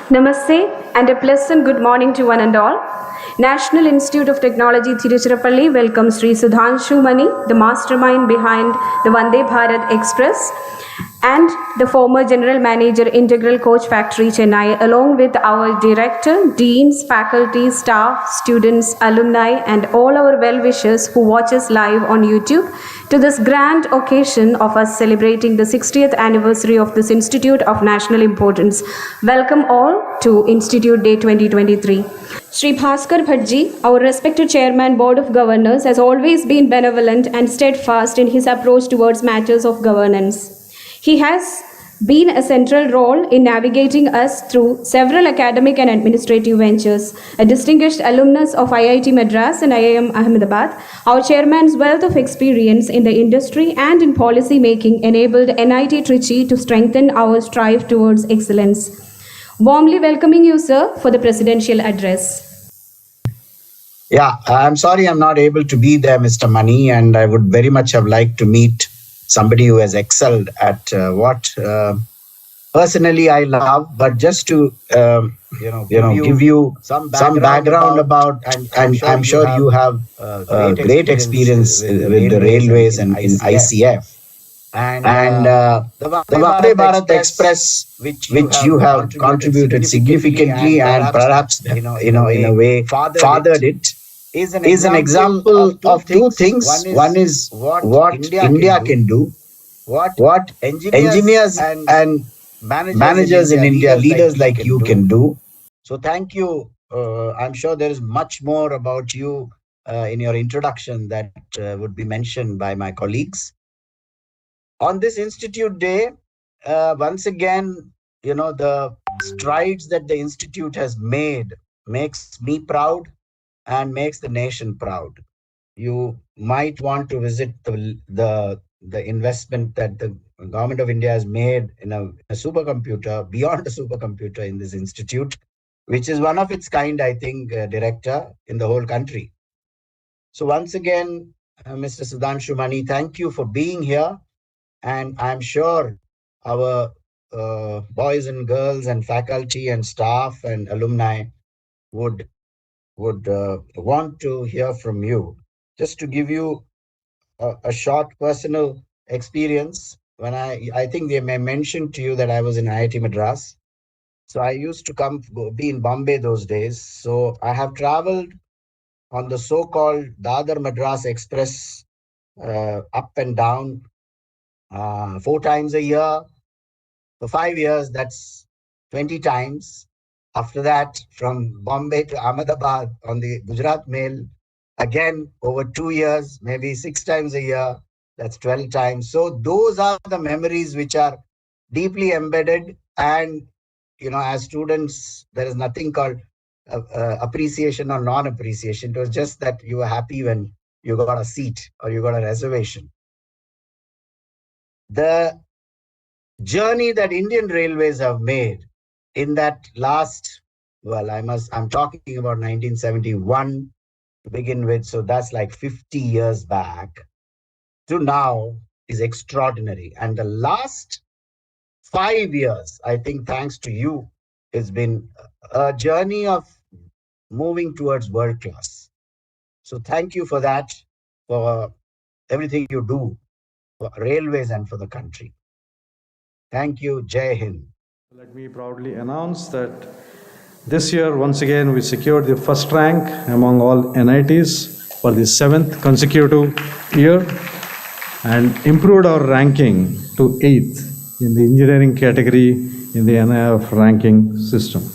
Namaste and a pleasant good morning to one and all. National Institute of Technology Tiruchirappalli welcomes Sri Sudhanshu Mani, the mastermind behind the Vande Bharat Express, and the former General Manager, Integral Coach Factory, Chennai, along with our Director, Deans, faculty, staff, students, alumni, and all our well-wishers who watch us live on YouTube to this grand occasion of us celebrating the 60th anniversary of this Institute of National Importance. Welcome all to Institute Day 2023. Sri Bhaskar Bhattji, our respected Chairman Board of Governors, has always been benevolent and steadfast in his approach towards matters of governance. He has been a central role in navigating us through several academic and administrative ventures. A distinguished alumnus of IIT Madras and IIM Ahmedabad, our chairman's wealth of experience in the industry and in policy making enabled NIT Trichy to strengthen our strive towards excellence. Warmly welcoming you, sir, for the presidential address. Yeah, I'm sorry I'm not able to be there, Mr. Mani, and I would very much have liked to meet somebody who has excelled at what personally I love. But just to give you some background about, and I'm sure you have great experience with the railways and in ICF. And the Vande Bharat Express, which you have contributed significantly and perhaps in a way fathered it, is an example of two things. One is what India can do, what engineers and managers in India, leaders like you can do. So thank you. I'm sure there is much more about you in your introduction that would be mentioned by my colleagues. On this Institute Day, once again, the strides that the Institute has made makes me proud and makes the nation proud. You might want to visit the investment that the government of India has made in a supercomputer, beyond a supercomputer in this institute, which is one of its kind, I think, director in the whole country. So once again, Mr. Sudhanshu Mani, thank you for being here. And I'm sure our boys and girls and faculty and staff and alumni would want to hear from you. Just to give you a short personal experience, when I think they may mention to you that I was in IIT Madras. So I used to be in Bombay those days. So I have traveled on the so-called Dadar Madras Express up and down 4 times a year. For 5 years, that's 20 times. After that, from Bombay to Ahmedabad on the Gujarat Mail, again, over 2 years, maybe 6 times a year, that's 12 times. So those are the memories which are deeply embedded. And, as students, there is nothing called appreciation or non-appreciation. It was just that you were happy when you got a seat or you got a reservation. The journey that Indian Railways have made in that last, I'm talking about 1971 to begin with, so that's like 50 years back to now is extraordinary. And the last 5 years, I think, thanks to you, has been a journey of moving towards world class. So thank you for that, for everything you do for railways and for the country. Thank you. Jai Hind. Let me proudly announce that this year, once again, we secured the first rank among all NITs for the 7th consecutive year and improved our ranking to 8th in the engineering category in the NIF ranking system.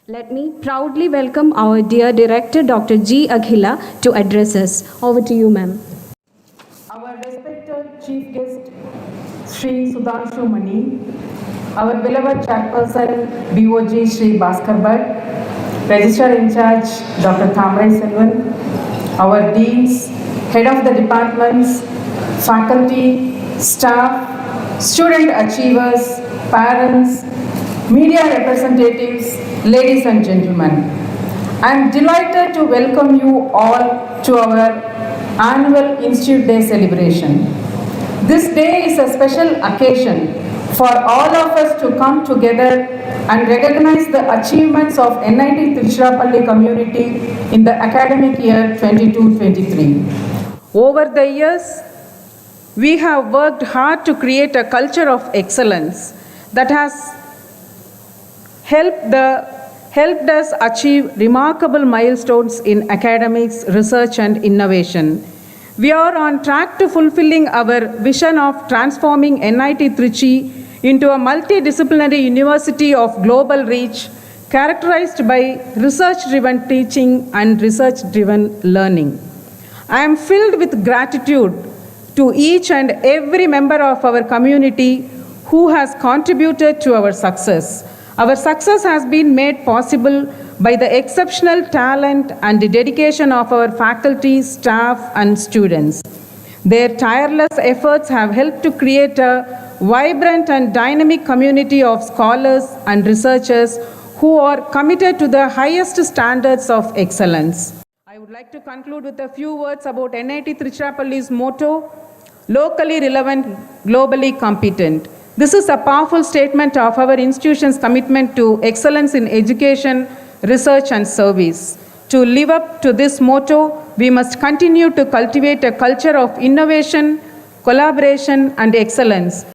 Let me proudly welcome our dear Director, Dr. G. Akhila, to address us. Over to you, ma'am. Our respected Chief Guest, Sri Sudhanshu Mani, our beloved Chairperson, BOG Sri Bhaskar Bhatt, Registrar in Charge, Dr. Thamrai Selvan, our Deans, Head of the Departments, Faculty, Staff, Student Achievers, Parents, Media Representatives, Ladies and Gentlemen. I am delighted to welcome you all to our annual Institute Day celebration. This day is a special occasion for all of us to come together and recognize the achievements of NIT Tiruchirappalli community in the academic year 22-23. Over the years, we have worked hard to create a culture of excellence that has helped us achieve remarkable milestones in academics, research, and innovation. We are on track to fulfilling our vision of transforming NIT Trichy into a multidisciplinary university of global reach, characterized by research-driven teaching and research-driven learning. I am filled with gratitude to each and every member of our community who has contributed to our success. Our success has been made possible by the exceptional talent and the dedication of our faculty, staff, and students. Their tireless efforts have helped to create a vibrant and dynamic community of scholars and researchers who are committed to the highest standards of excellence. I would like to conclude with a few words about NIT Tiruchirappalli's motto, locally relevant, globally competent. This is a powerful statement of our institution's commitment to excellence in education, research, and service. To live up to this motto, we must continue to cultivate a culture of innovation, collaboration, and excellence.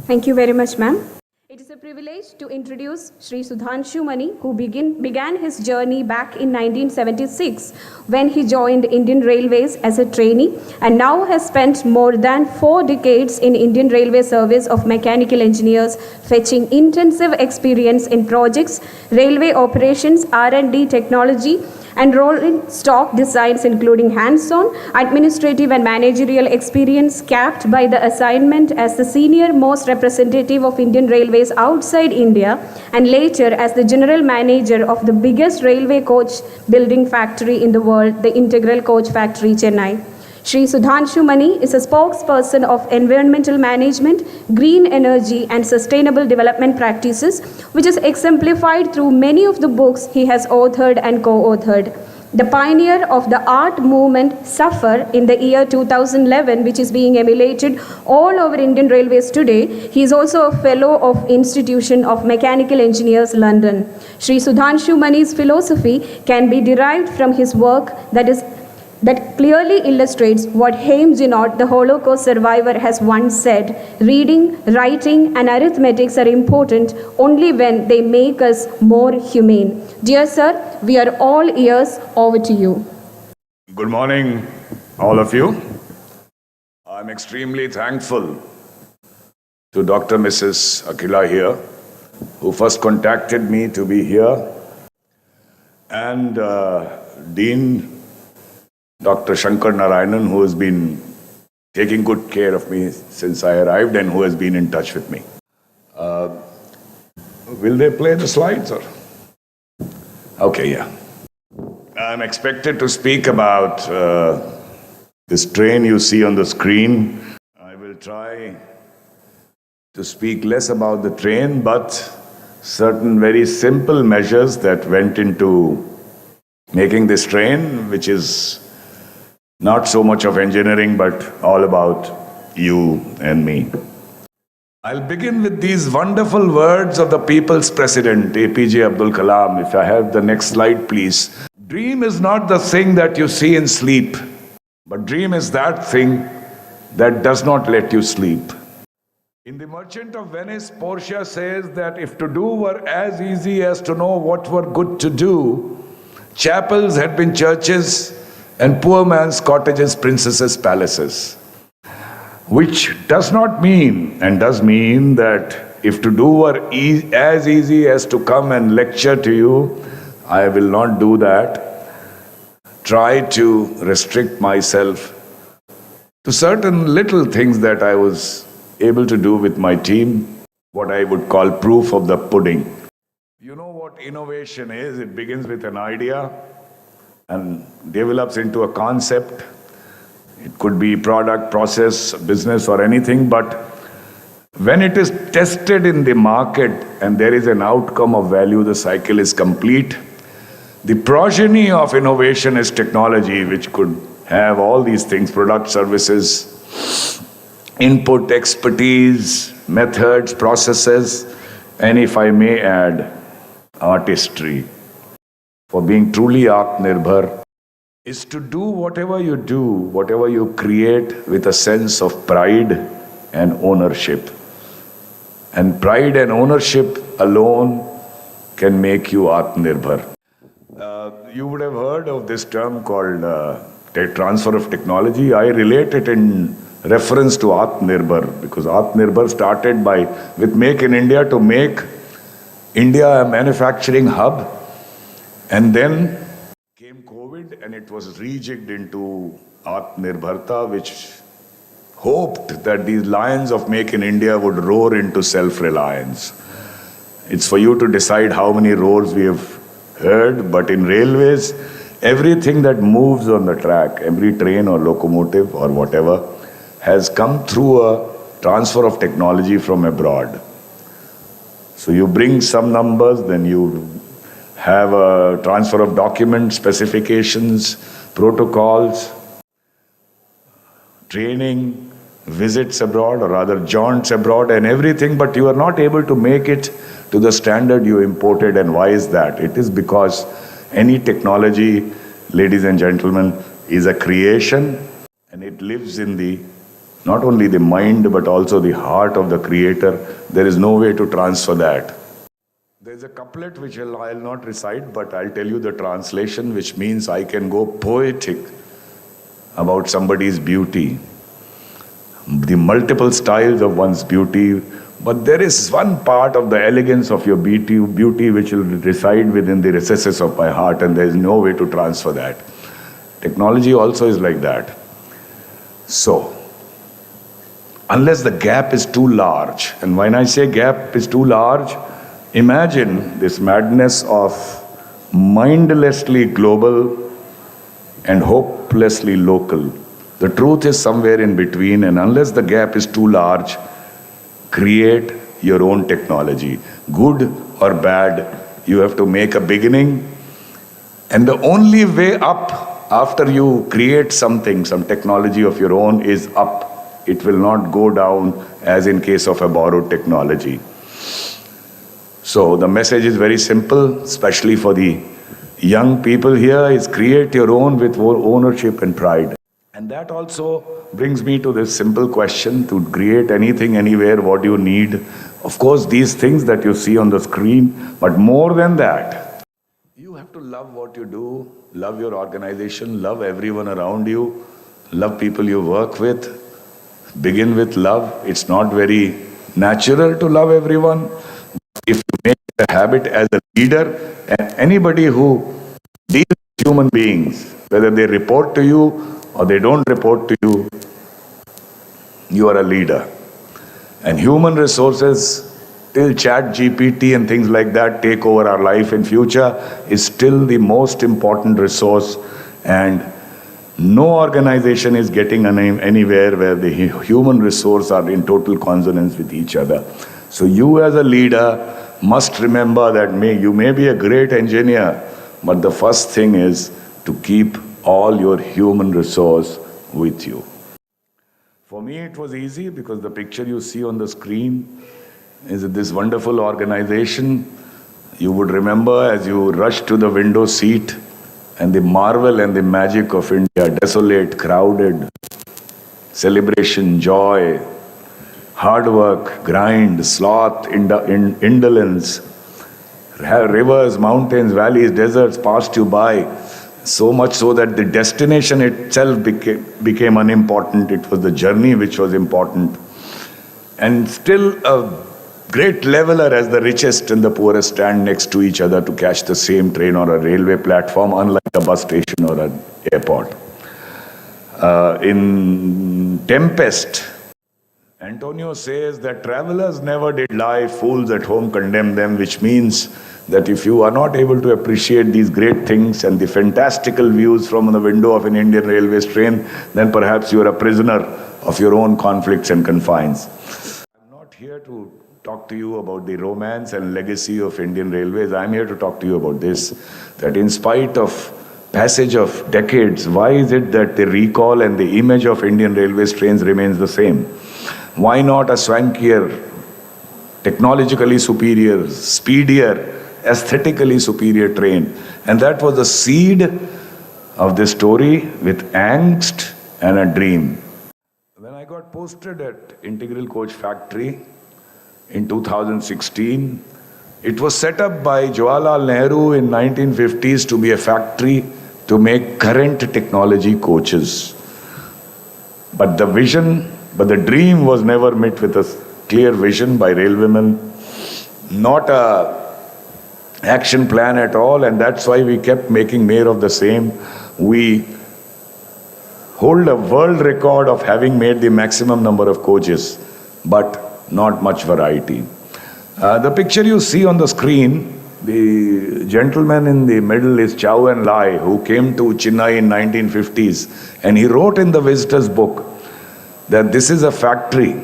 Thank you very much, ma'am. It is a privilege to introduce Sri Sudhanshu Mani, who began his journey back in 1976 when he joined Indian Railways as a trainee and now has spent more than 4 decades in Indian Railway Service of Mechanical Engineers, fetching intensive experience in projects, railway operations, R&D technology, and rolling stock designs, including hands-on, administrative and managerial experience, capped by the assignment as the senior most representative of Indian Railways outside India, and later as the general manager of the biggest railway coach building factory in the world, the Integral Coach Factory, Chennai. Sri Sudhanshu Mani is a spokesperson of environmental management, green energy, and sustainable development practices, which is exemplified through many of the books he has authored and co-authored. The pioneer of the art movement Suffer in the year 2011, which is being emulated all over Indian Railways today. He is also a fellow of Institution of Mechanical Engineers, London. Sri Sudhanshu Mani's philosophy can be derived from his work that clearly illustrates what Haim Jinot, the Holocaust survivor, has once said: reading, writing, and arithmetics are important only when they make us more humane. Dear sir, we are all ears. Over to you. Good morning, all of you. I'm extremely thankful to Dr. Mrs. Akila here, who first contacted me to be here, and Dean Dr. Shankar Narayanan, who has been taking good care of me since I arrived and who has been in touch with me. Will they play the slides? Or? Okay, yeah. I'm expected to speak about this train you see on the screen. I will try to speak less about the train, but certain very simple measures that went into making this train, which is not so much of engineering, but all about you and me. I'll begin with these wonderful words of the People's President, APJ Abdul Kalam. If I have the next slide, please. Dream is not the thing that you see in sleep, but dream is that thing that does not let you sleep. In The Merchant of Venice, Portia says that if to do were as easy as to know what were good to do, chapels had been churches, and poor man's cottages, princesses' palaces. Which does not mean, and does mean, that if to do were as easy as to come and lecture to you, I will not do that. Try to restrict myself to certain little things that I was able to do with my team, what I would call proof of the pudding. You know what innovation is? It begins with an idea and develops into a concept. It could be product, process, business, or anything, but when it is tested in the market and there is an outcome of value, the cycle is complete. The progeny of innovation is technology, which could have all these things, product, services, input, expertise, methods, processes, and if I may add, artistry. For being truly Atmanirbhar is to do whatever you do, whatever you create with a sense of pride and ownership. And pride and ownership alone can make you Atmanirbhar. You would have heard of this term called transfer of technology. I relate it in reference to Atmanirbhar because Atmanirbhar started with Make in India to make India a manufacturing hub, and then came COVID and it was rejigged into Atmanirbharta, which hoped that these lions of Make in India would roar into self-reliance. It's for you to decide how many roars we have heard, but in railways, everything that moves on the track, every train or locomotive or whatever, has come through a transfer of technology from abroad. So you bring some numbers, then you have a transfer of documents, specifications, protocols, training, visits abroad, or rather jaunts abroad and everything, but you are not able to make it to the standard you imported. And why is that? It is because any technology, ladies and gentlemen, is a creation, and it lives in not only the mind but also the heart of the creator. There is no way to transfer that. There's a couplet which I'll not recite, but I'll tell you the translation, which means I can go poetic about somebody's beauty, the multiple styles of one's beauty, but there is one part of the elegance of your beauty which will reside within the recesses of my heart, and there is no way to transfer that. Technology also is like that. So, unless the gap is too large, and when I say gap is too large, imagine this madness of mindlessly global and hopelessly local. The truth is somewhere in between, and unless the gap is too large, create your own technology. Good or bad, you have to make a beginning. And the only way up after you create something, some technology of your own, is up. It will not go down as in case of a borrowed technology. So the message is very simple, especially for the young people here, is create your own with ownership and pride. And that also brings me to this simple question: to create anything, anywhere, what do you need? Of course, these things that you see on the screen, but more than that, you have to love what you do, love your organization, love everyone around you, love people you work with. Begin with love. It's not very natural to love everyone. If you make it a habit as a leader, and anybody who deals with human beings, whether they report to you or they don't report to you, you are a leader. And human resources, till Chat GPT and things like that take over our life in future, is still the most important resource, and no organization is getting anywhere where the human resource are in total consonance with each other. So you as a leader must remember that you may be a great engineer, but the first thing is to keep all your human resource with you. For me, it was easy because the picture you see on the screen is this wonderful organization. You would remember as you rushed to the window seat and the marvel and the magic of India, desolate, crowded, celebration, joy, hard work, grind, sloth, indolence, rivers, mountains, valleys, deserts passed you by. So much so that the destination itself became unimportant. It was the journey which was important. And still a great leveler as the richest and the poorest stand next to each other to catch the same train or a railway platform, unlike a bus station or an airport. In Tempest, Antonio says that travelers never did lie, fools at home condemn them, which means that if you are not able to appreciate these great things and the fantastical views from the window of an Indian Railways train, then perhaps you are a prisoner of your own conflicts and confines. I'm not here to talk to you about the romance and legacy of Indian Railways. I'm here to talk to you about this, that in spite of passage of decades, why is it that the recall and the image of Indian Railways trains remains the same? Why not a swankier, technologically superior, speedier, aesthetically superior train? And that was the seed of this story with angst and a dream. When I got posted at Integral Coach Factory in 2016, it was set up by Jawaharlal Nehru in 1950s to be a factory to make current technology coaches. But the dream was never met with a clear vision by railwaymen, not a action plan at all, and that's why we kept making more of the same. We hold a world record of having made the maximum number of coaches, but not much variety. The picture you see on the screen, the gentleman in the middle is Chow En Lai, who came to Chennai in 1950s, and he wrote in the visitor's book that this is a factory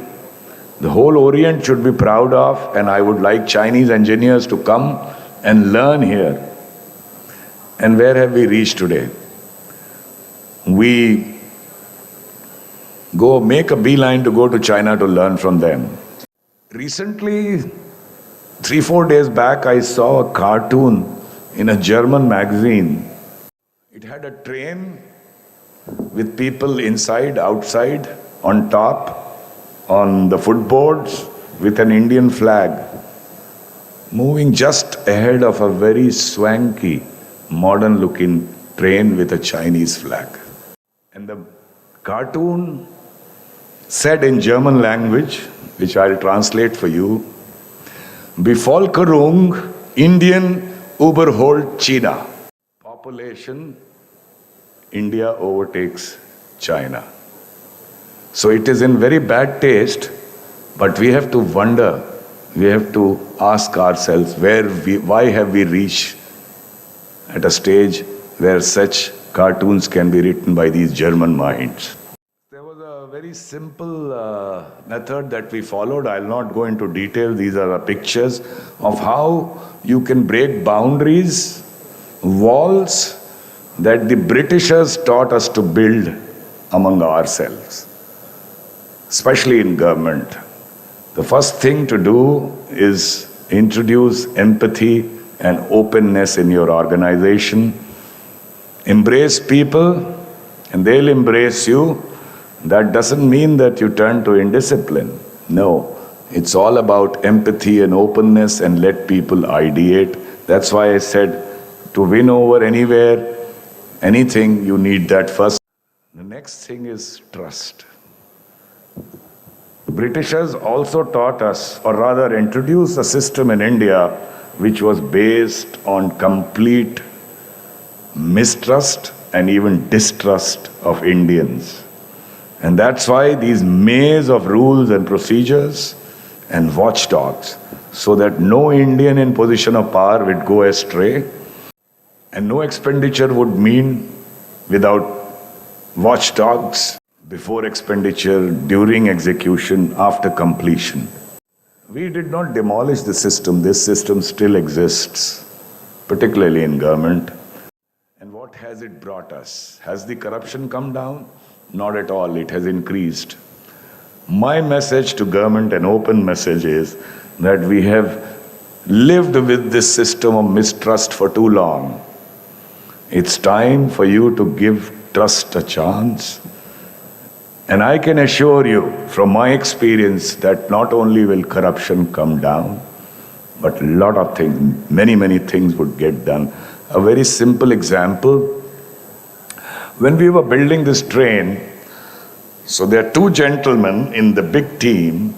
the whole Orient should be proud of, and I would like Chinese engineers to come and learn here. And where have we reached today? We go make a beeline to go to China to learn from them. Recently, 3-4 days back, I saw a cartoon in a German magazine. It had a train with people inside, outside, on top, on the footboards, with an Indian flag, moving just ahead of a very swanky, modern-looking train with a Chinese flag. And the cartoon said in German language, which I'll translate for you, Bevölkerung Indien überholt China. Population, India overtakes China. So it is in very bad taste, but we have to wonder, we have to ask ourselves, why have we reached at a stage where such cartoons can be written by these German minds? There was a very simple method that we followed. I'll not go into detail. These are the pictures of how you can break boundaries, walls that the Britishers taught us to build among ourselves, especially in government. The first thing to do is introduce empathy and openness in your organization. Embrace people and they'll embrace you. That doesn't mean that you turn to indiscipline. No, it's all about empathy and openness, and let people ideate. That's why I said, to win over anywhere, anything, you need that first. The next thing is trust. The Britishers also taught us, or rather introduced a system in India which was based on complete mistrust and even distrust of Indians. And that's why these maze of rules and procedures and watchdogs, so that no Indian in position of power would go astray, and no expenditure would mean without watchdogs, before expenditure, during execution, after completion. We did not demolish the system. This system still exists, particularly in government. And what has it brought us? Has the corruption come down? Not at all. It has increased. My message to government, an open message, is that we have lived with this system of mistrust for too long. It's time for you to give trust a chance. And I can assure you from my experience that not only will corruption come down, but a lot of things, many things would get done. A very simple example, when we were building this train, so there are two gentlemen in the big team.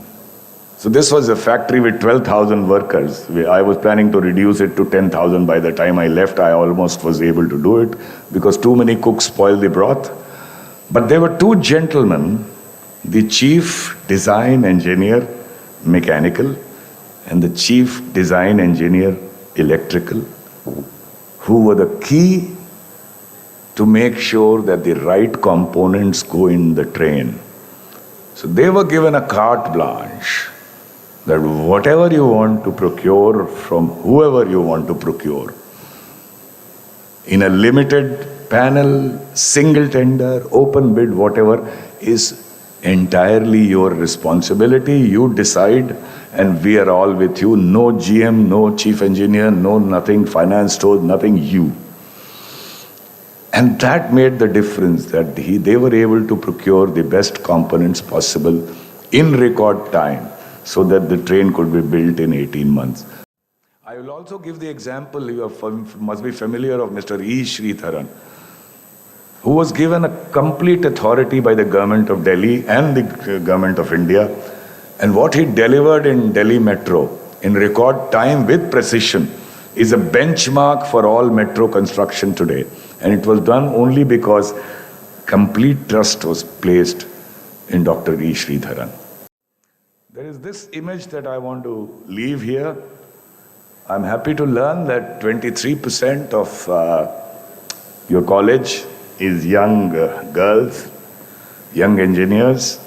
So this was a factory with 12,000 workers. I was planning to reduce it to 10,000 by the time I left. I almost was able to do it because too many cooks spoil the broth. But there were two gentlemen, the chief design engineer, mechanical, and the chief design engineer, electrical, who were the key to make sure that the right components go in the train. So they were given a carte blanche that whatever you want to procure from whoever you want to procure, in a limited panel, single tender, open bid, whatever, is entirely your responsibility. You decide, and we are all with you. No GM, no chief engineer, no nothing, finance stores, nothing, you. And that made the difference, that they were able to procure the best components possible in record time so that the train could be built in 18 months. I will also give the example, must be familiar of Mr. E. Sridharan, who was given a complete authority by the government of Delhi and the government of India. And what he delivered in Delhi Metro in record time with precision is a benchmark for all metro construction today. And it was done only because complete trust was placed in Dr. E. Sridharan. There is this image that I want to leave here. I'm happy to learn that 23% of your college is young girls, young engineers.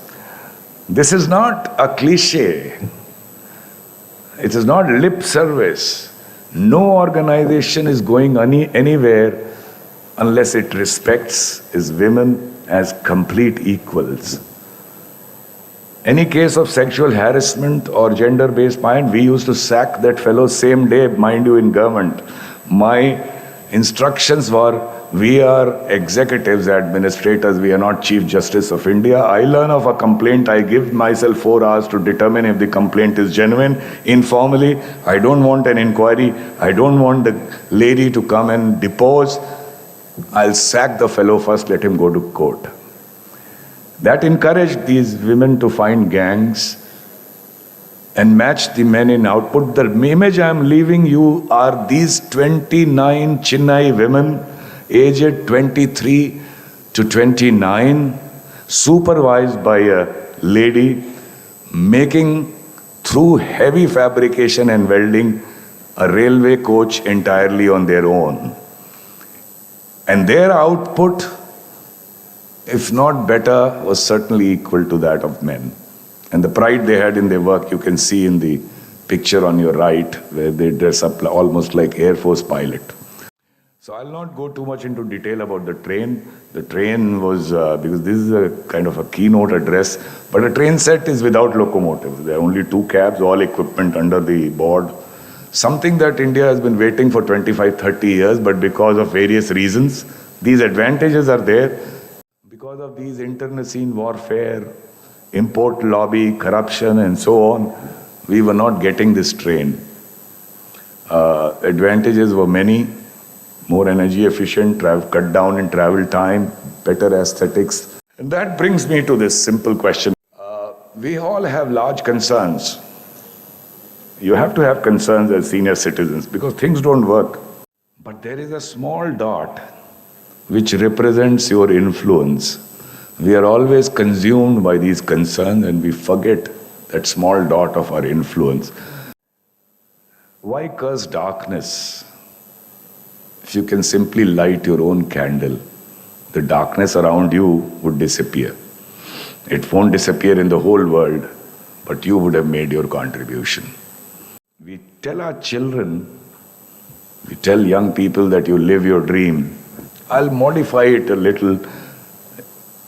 This is not a cliche. It is not lip service. No organization is going anywhere unless it respects its women as complete equals. Any case of sexual harassment or gender-based violence, we used to sack that fellow same day, mind you, in government. My instructions were, we are executives, administrators, we are not Chief Justice of India. I learn of a complaint, I give myself 4 hours to determine if the complaint is genuine. Informally, I don't want an inquiry, I don't want the lady to come and depose. I'll sack the fellow first, let him go to court. That encouraged these women to find gangs and match the men in output. The image I am leaving you are these 29 Chennai women, aged 23 to 29, supervised by a lady, making through heavy fabrication and welding a railway coach entirely on their own. And their output, if not better, was certainly equal to that of men. And the pride they had in their work, you can see in the picture on your right, where they dress up almost like Air Force pilot. So I'll not go too much into detail about the train. The train was, because this is a kind of a keynote address, but a train set is without locomotives. There are only 2 cabs, all equipment under the board. Something that India has been waiting for 25, 30 years, but because of various reasons, these advantages are there. Because of these internecine warfare, import lobby, corruption, and so on, we were not getting this train. Advantages were many: more energy efficient, cut down in travel time, better aesthetics. And that brings me to this simple question. We all have large concerns. You have to have concerns as senior citizens because things don't work. But there is a small dot which represents your influence. We are always consumed by these concerns and we forget that small dot of our influence. Why curse darkness? If you can simply light your own candle, the darkness around you would disappear. It won't disappear in the whole world, but you would have made your contribution. We tell our children, we tell young people that you live your dream. I'll modify it a little.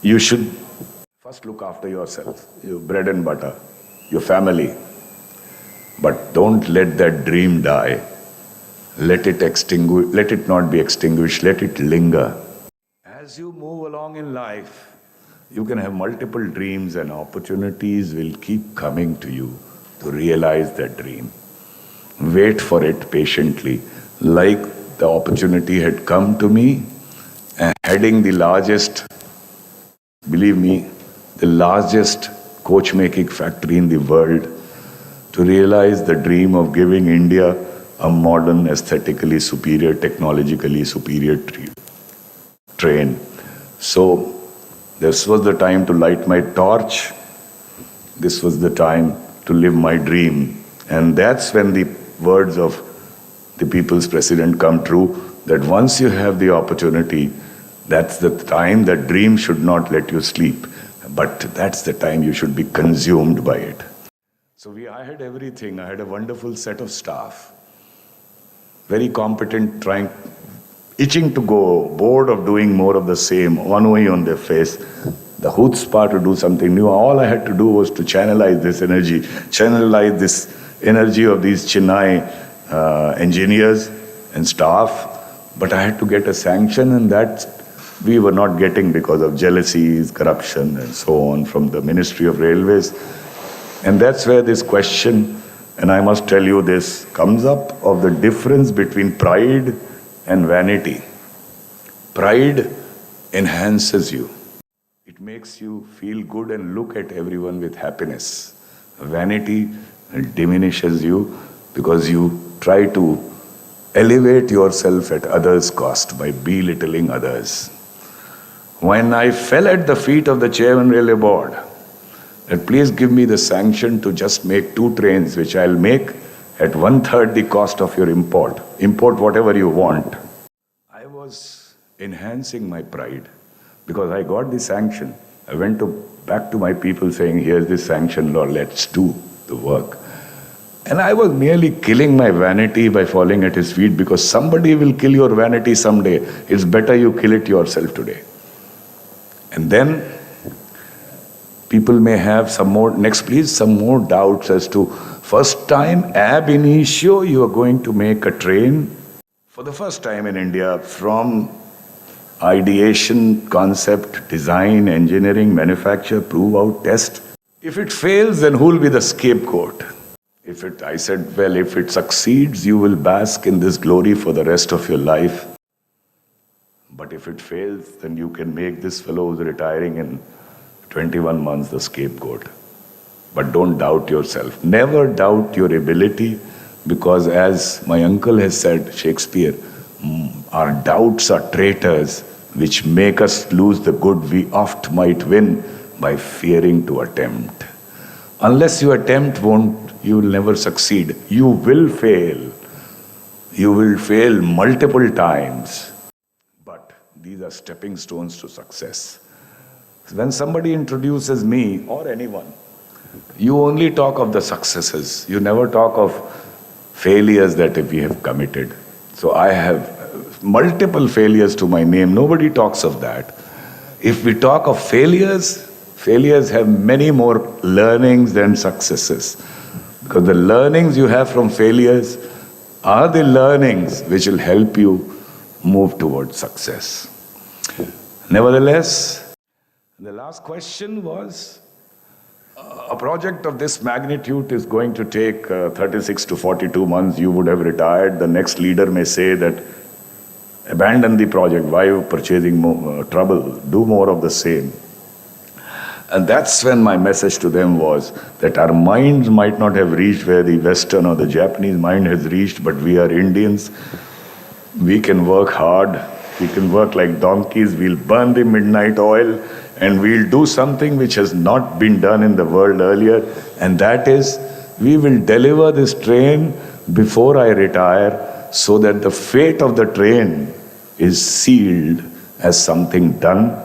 You should first look after yourself, your bread and butter, your family. But don't let that dream die. Let it not be extinguished, let it linger. As you move along in life, you can have multiple dreams and opportunities will keep coming to you to realize that dream. Wait for it patiently, like the opportunity had come to me, and heading the largest, believe me, the largest coach-making factory in the world, to realize the dream of giving India a modern, aesthetically superior, technologically superior train. So this was the time to light my torch. This was the time to live my dream. And that's when the words of the people's president come true, that once you have the opportunity, that's the time that dream should not let you sleep. But that's the time you should be consumed by it. So I had everything. I had a wonderful set of staff. Very competent, itching to go, bored of doing more of the same, ennui on their face. the chutzpah to do something new. All I had to do was to channelize this energy of these Chennai engineers and staff. But I had to get a sanction, and that we were not getting because of jealousies, corruption, and so on from the Ministry of Railways. And that's where this question, and I must tell you this, comes up of the difference between pride and vanity. Pride enhances you. It makes you feel good and look at everyone with happiness. Vanity diminishes you because you try to elevate yourself at others' cost by belittling others. When I fell at the feet of the chairman railway board, that please give me the sanction to just make 2 trains, which I'll make at 1/3 the cost of your import. Import whatever you want. I was enhancing my pride because I got the sanction. I went back to my people saying, here's this sanction, Lord, let's do the work. And I was merely killing my vanity by falling at his feet, because somebody will kill your vanity someday. It's better you kill it yourself today. And then people may have some more doubts as to, first time ab initio you are going to make a train for the first time in India from ideation, concept, design, engineering, manufacture, prove out, test. If it fails, then who will be the scapegoat? I said, well, if it succeeds, you will bask in this glory for the rest of your life. But if it fails, then you can make this fellow who's retiring in 21 months the scapegoat. But don't doubt yourself. Never doubt your ability, because as my uncle has said, Shakespeare, our doubts are traitors which make us lose the good we oft might win by fearing to attempt. Unless you attempt, you will never succeed. You will fail. You will fail multiple times. But these are stepping stones to success. When somebody introduces me or anyone, you only talk of the successes. You never talk of failures that we have committed. So I have multiple failures to my name. Nobody talks of that. If we talk of failures have many more learnings than successes. Because the learnings you have from failures are the learnings which will help you move towards success. Nevertheless, the last question was, a project of this magnitude is going to take 36 to 42 months. You would have retired. The next leader may say that, abandon the project. Why are you purchasing more trouble? Do more of the same. And that's when my message to them was that our minds might not have reached where the Western or the Japanese mind has reached, but we are Indians. We can work hard. We can work like donkeys. We'll burn the midnight oil, and we'll do something which has not been done in the world earlier. And that is, we will deliver this train before I retire, so that the fate of the train is sealed as something done.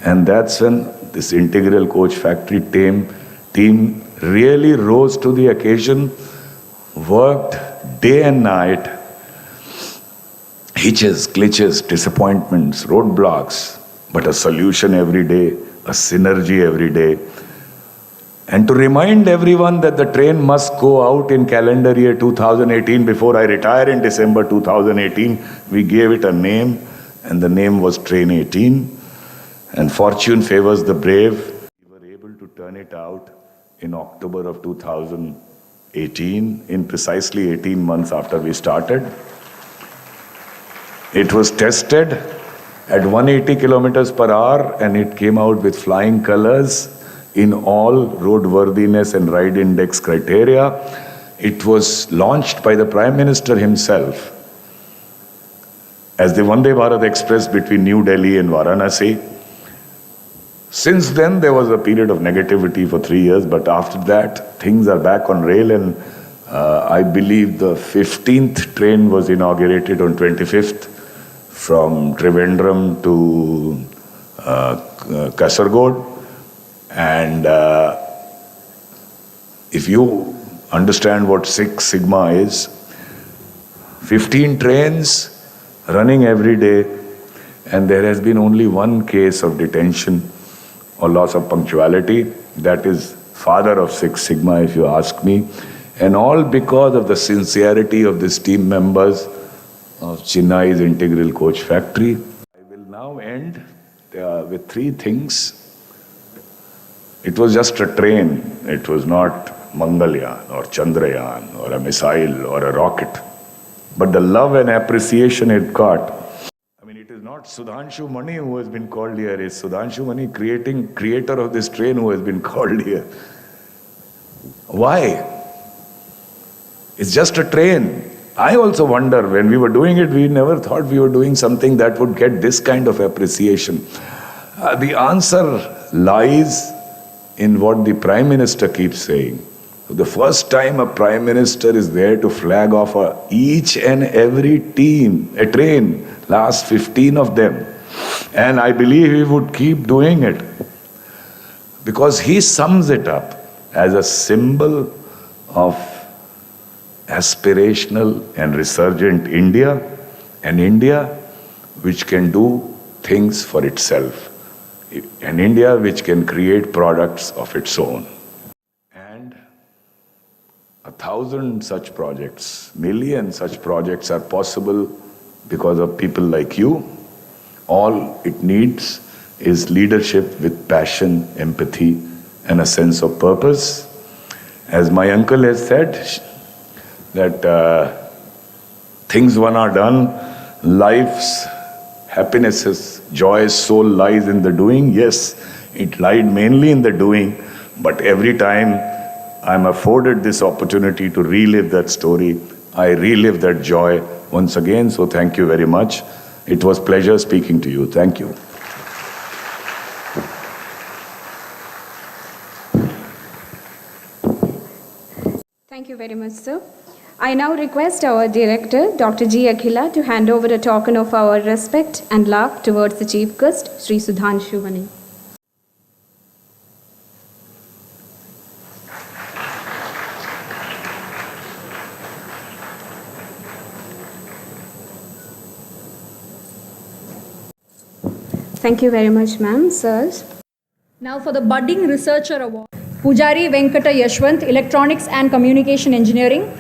And that's when this integral coach factory team really rose to the occasion, worked day and night, hitches, glitches, disappointments, roadblocks, but a solution every day, a synergy every day. And to remind everyone that the train must go out in calendar year 2018 before I retire in December 2018, we gave it a name, and the name was Train 18. And fortune favors the brave. We were able to turn it out in October of 2018, in precisely 18 months after we started. It was tested at 180 kilometers per hour, and it came out with flying colors in all roadworthiness and ride index criteria. It was launched by the Prime Minister himself as the Vande Bharat Express between New Delhi and Varanasi. Since then, there was a period of negativity for 3 years, but after that, things are back on rail, and I believe the 15th train was inaugurated on 25th from Trivandrum to Kasargod. And if you understand what Six Sigma is, 15 trains running every day, and there has been only one case of detention or loss of punctuality. That is father of Six Sigma, if you ask me. And all because of the sincerity of these team members of Chennai's Integral Coach Factory. I will now end with three things. It was just a train. It was not Mangalyaan or Chandrayaan or a missile or a rocket. But the love and appreciation it got. I mean, it is not Sudhanshu Mani who has been called here. It's Sudhanshu Mani, creator of this train, who has been called here. Why? It's just a train. I also wonder, when we were doing it, we never thought we were doing something that would get this kind of appreciation. The answer lies in what the Prime Minister keeps saying. The first time a Prime Minister is there to flag off each and every train, last 15 of them. And I believe he would keep doing it. Because he sums it up as a symbol of aspirational and resurgent India, an India which can do things for itself, an India which can create products of its own. And 1,000 such projects, million such projects are possible because of people like you. All it needs is leadership with passion, empathy, and a sense of purpose. As my uncle has said, that things one are done, life's happiness, joy, soul lies in the doing. Yes, it lied mainly in the doing, but every time I'm afforded this opportunity to relive that story, I relive that joy once again. So thank you very much. It was pleasure speaking to you. Thank you. Thank you very much, sir. I now request our director, Dr. G. Akhila, to hand over a token of our respect and love towards the chief guest, Sri Sudhanshu Mani. Thank you very much, ma'am, sirs. Now for the Budding Researcher Award, Pujari Venkata Yeshwanth, Electronics and Communication Engineering.